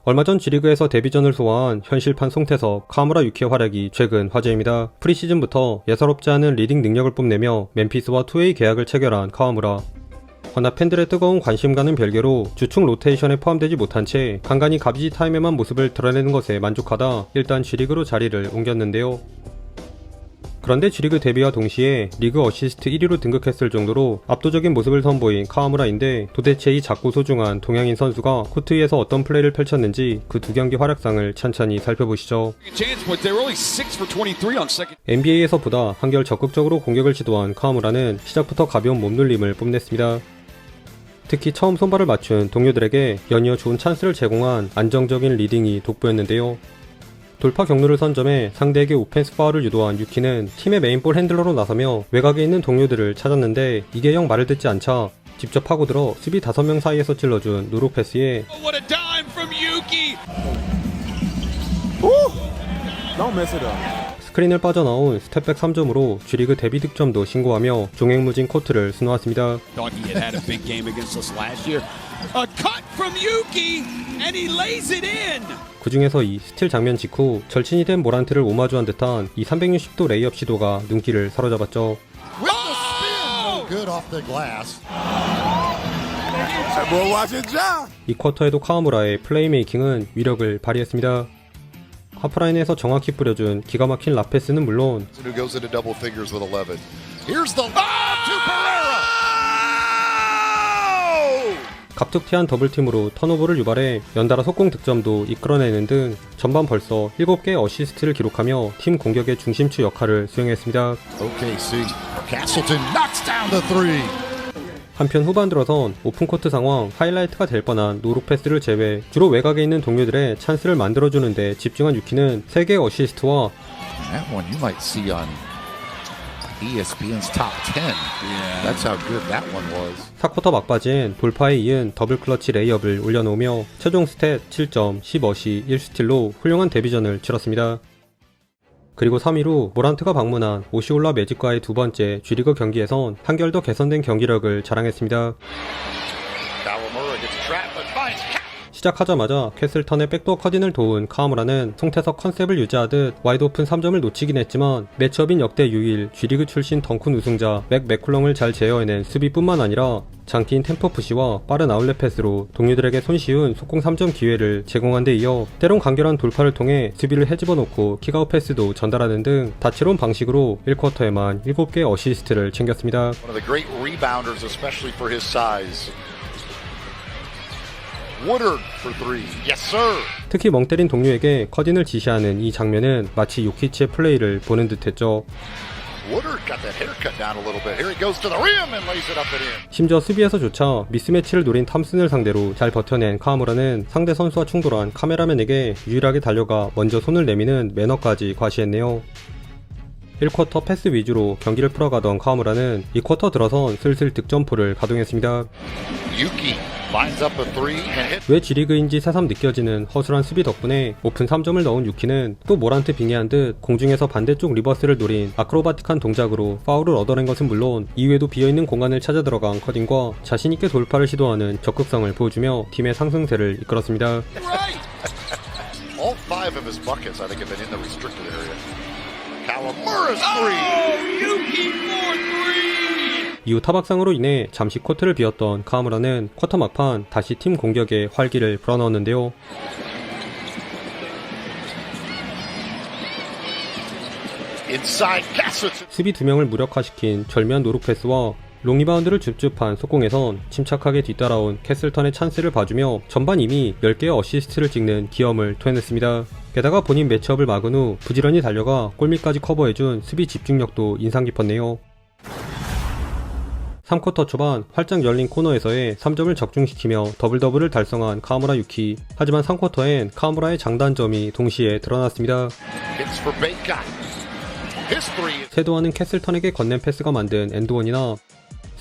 얼마 전 G리그에서 데뷔전을 소화한 현실판 송태석, 카무라 유키의 활약이 최근 화제입니다. 프리시즌부터 예사롭지 않은 리딩 능력을 뽐내며 멤피스와 투웨이 계약을 체결한 카와무라. 허나 팬들의 뜨거운 관심과는 별개로 주축 로테이션에 포함되지 못한 채 간간히 가비지 타임에만 모습을 드러내는 것에 만족하다 일단 G리그로 자리를 옮겼는데요. 그런데 G리그 데뷔와 동시에 리그 어시스트 1위로 등극했을 정도로 압도적인 모습을 선보인 카와무라인데 도대체 이 작고 소중한 동양인 선수가 코트 위에서 어떤 플레이를 펼쳤는지 그 두 경기 활약상을 천천히 살펴보시죠. NBA에서 보다 한결 적극적으로 공격을 시도한 카와무라는 시작부터 가벼운 몸놀림을 뽐냈습니다. 특히 처음 손발을 맞춘 동료들에게 연이어 좋은 찬스를 제공한 안정적인 리딩이 돋보였는데요. 돌파 경로를 선점해 상대에게 오펜스 파울을 유도한 유키는 팀의 메인볼 핸들러로 나서며 외곽에 있는 동료들을 찾았는데 이게 영 말을 듣지 않자 직접 파고들어 수비 5명 사이에서 찔러준 누루 패스에 스크린을 빠져나온 스텝백 3점으로 G리그 데뷔 득점도 신고하며 종횡무진 코트를 수놓았습니다. 그 중에서 이 스틸 장면 직후 절친이 된 모란트를 오마주한 듯한 이 360도 레이업 시도가 눈길을 사로잡았죠. 이 쿼터에도 카와무라의 플레이메이킹은 위력을 발휘했습니다. 하프라인에서 정확히 뿌려준 기가 막힌 라패스는 물론 갑툭튀한 더블팀으로 턴오버를 유발해 연달아 속공 득점도 이끌어내는 등 전반 벌써 7개의 어시스트를 기록하며 팀 공격의 중심축 역할을 수행했습니다. 한편 후반 들어선 오픈코트 상황 하이라이트가 될 뻔한 노루 패스를 제외 주로 외곽에 있는 동료들의 찬스를 만들어주는 데 집중한 유키는 3개의 어시스트와 ESPN's top 10. That's how good that one was. 4쿼터 막바지엔 돌파에 이은 더블 클러치 레이업을 올려놓으며 최종 스탯 7점, 10어시, 1스틸로 훌륭한 데뷔전을 치렀습니다. 그리고 3일 후 모란트가 방문한 오시올라 매직과의 두 번째 G리그 경기에선 한결 더 개선된 경기력을 자랑했습니다. 시작하자마자 캐슬턴의 백도어 컷인을 도운 카와무라는 송태석 컨셉을 유지하듯 와이드 오픈 3점을 놓치긴 했지만 매치업인 역대 유일 G리그 출신 덩컨 우승자 맥 맥쿨렁을 잘 제어해낸 수비뿐만 아니라 장기인 템포 푸시와 빠른 아웃렛 패스로 동료들에게 손쉬운 속공 3점 기회를 제공한 데 이어 때론 간결한 돌파를 통해 수비를 헤집어놓고 킥아웃 패스도 전달하는 등 다채로운 방식으로 1쿼터에만 7개의 어시스트를 챙겼습니다. 특히 멍 때린 동료에게 컷인을 지시하는 이 장면은 마치 요키치의 플레이를 보는 듯했죠. 심지어 수비에서조차 미스매치를 노린 탐슨을 상대로 잘 버텨낸 카와무라는 상대 선수와 충돌한 카메라맨에게 유일하게 달려가 먼저 손을 내미는 매너까지 과시했네요. 1쿼터 패스 위주로 경기를 풀어가던 카와무라는 2쿼터 들어선 슬슬 득점포를 가동했습니다. 왜 G리그인지 새삼 느껴지는 허술한 수비 덕분에 오픈 3점을 넣은 유키는 또 모란트 빙의한 듯 공중에서 반대쪽 리버스를 노린 아크로바틱한 동작으로 파울을 얻어낸 것은 물론 이외에도 비어있는 공간을 찾아 들어간 커딩과 자신있게 돌파를 시도하는 적극성을 보여주며 팀의 상승세를 이끌었습니다. 이후 타박상으로 인해 잠시 코트를 비웠던 카와무라는 쿼터 막판 다시 팀 공격에 활기를 불어넣었는데요. 수비 2명을 무력화시킨 절묘한 노루 패스와 롱리바운드를 줍줍한 속공에선 침착하게 뒤따라온 캐슬턴의 찬스를 봐주며 전반 이미 10개의 어시스트를 찍는 기염을 토해냈습니다. 게다가 본인 매치업을 막은 후 부지런히 달려가 골밑까지 커버해준 수비 집중력도 인상 깊었네요. 3쿼터 초반 활짝 열린 코너에서의 3점을 적중시키며 더블더블을 달성한 카와무라 유키. 하지만 3쿼터엔 카와무라의 장단점이 동시에 드러났습니다. 쇄도하는 캐슬턴에게 건넨 패스가 만든 엔드원이나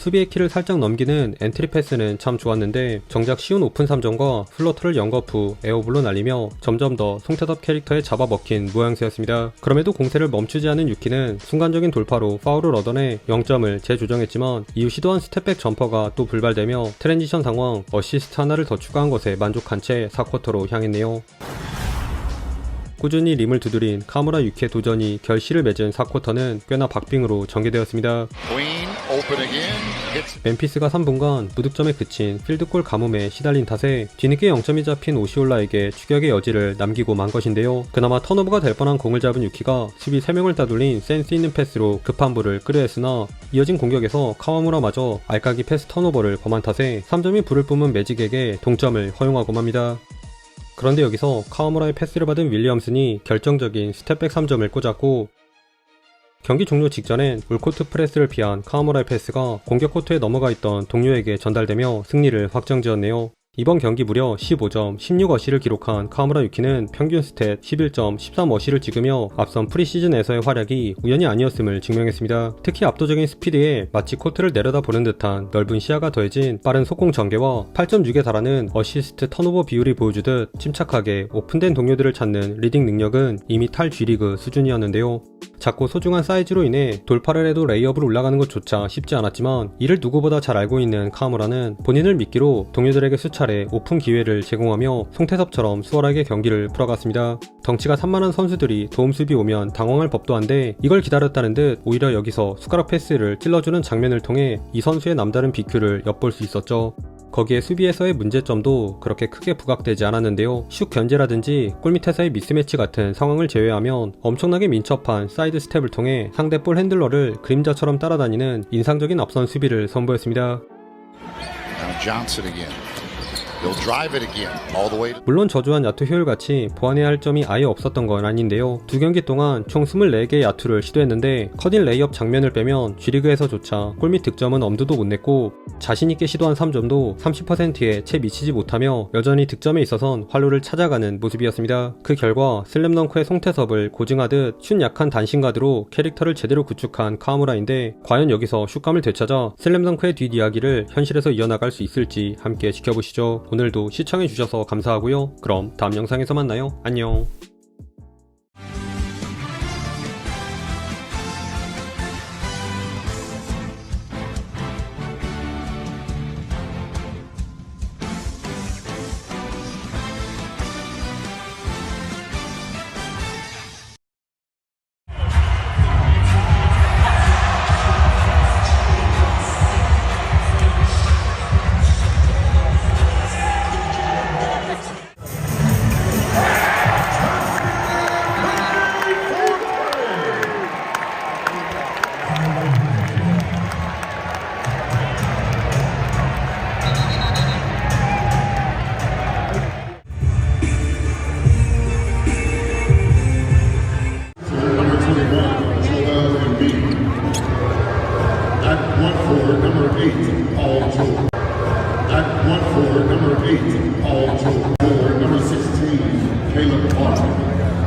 수비의 키를 살짝 넘기는 엔트리 패스는 참 좋았는데 정작 쉬운 오픈 3점과 플로터를 연거푸 에어볼로 날리며 점점 더 송태섭 캐릭터에 잡아먹힌 모양새였습니다. 그럼에도 공세를 멈추지 않은 유키는 순간적인 돌파로 파울을 얻어내 0점을 재조정했지만 이후 시도한 스텝백 점퍼가 또 불발되며 트랜지션 상황 어시스트 하나를 더 추가한 것에 만족한 채 4쿼터로 향했네요. 꾸준히 림을 두드린 카무라 유키의 도전이 결실을 맺은 4쿼터는 꽤나 박빙으로 전개되었습니다. 멤피스가 3분간 무득점에 그친 필드골 가뭄에 시달린 탓에 뒤늦게 0점이 잡힌 오시올라에게 추격의 여지를 남기고 만 것인데요. 그나마 턴오버가 될 뻔한 공을 잡은 유키가 수비 3명을 따돌린 센스 있는 패스로 급한 불을 끄려했으나 이어진 공격에서 카와무라마저 알까기 패스 턴오버를 범한 탓에 3점이 불을 뿜은 매직에게 동점을 허용하고 맙니다. 그런데 여기서 카와무라의 패스를 받은 윌리엄슨이 결정적인 스텝백 3점을 꽂았고 경기 종료 직전엔 울코트 프레스를 피한 카와무라의 패스가 공격 코트에 넘어가 있던 동료에게 전달되며 승리를 확정지었네요. 이번 경기 무려 15점, 16어시를 기록한 카와무라 유키는 평균 스탯 11점, 13어시를 찍으며 앞선 프리시즌에서의 활약이 우연이 아니었음을 증명했습니다. 특히 압도적인 스피드에 마치 코트를 내려다보는 듯한 넓은 시야가 더해진 빠른 속공 전개와 8.6에 달하는 어시스트 턴오버 비율이 보여주듯 침착하게 오픈된 동료들을 찾는 리딩 능력은 이미 탈 G리그 수준이었는데요. 작고 소중한 사이즈로 인해 돌파를 해도 레이업을 올라가는 것조차 쉽지 않았지만 이를 누구보다 잘 알고 있는 카와무라는 본인을 미끼로 동료들에게 수차례 오픈 기회를 제공하며 송태섭처럼 수월하게 경기를 풀어갔습니다. 덩치가 산만한 선수들이 도움 수비 오면 당황할 법도 한데 이걸 기다렸다는 듯 오히려 여기서 숟가락 패스를 찔러주는 장면을 통해 이 선수의 남다른 BQ를 엿볼 수 있었죠. 거기에 수비에서의 문제점도 그렇게 크게 부각되지 않았는데요. 슛 견제라든지 골밑에서의 미스매치 같은 상황을 제외하면 엄청나게 민첩한 사이드 스텝을 통해 상대 볼 핸들러를 그림자처럼 따라다니는 인상적인 앞선 수비를 선보였습니다. 물론 저조한 야투 효율같이 보완해야 할 점이 아예 없었던 건 아닌데요. 두 경기 동안 총 24개의 야투를 시도했는데 커딘 레이업 장면을 빼면 G리그에서조차 골밑 득점은 엄두도 못 냈고 자신있게 시도한 3점도 30%에 채 미치지 못하며 여전히 득점에 있어선 활로를 찾아가는 모습이었습니다. 그 결과 슬램덩크의 송태섭을 고증하듯 슛 약한 단신가드로 캐릭터를 제대로 구축한 카와무라인데 과연 여기서 슛감을 되찾아 슬램덩크의 뒷이야기를 현실에서 이어나갈 수 있을지 함께 지켜보시죠. 오늘도 시청해주셔서 감사하고요. 그럼 다음 영상에서 만나요. 안녕. Number 8, Paul George. Number 16, Caleb Clark.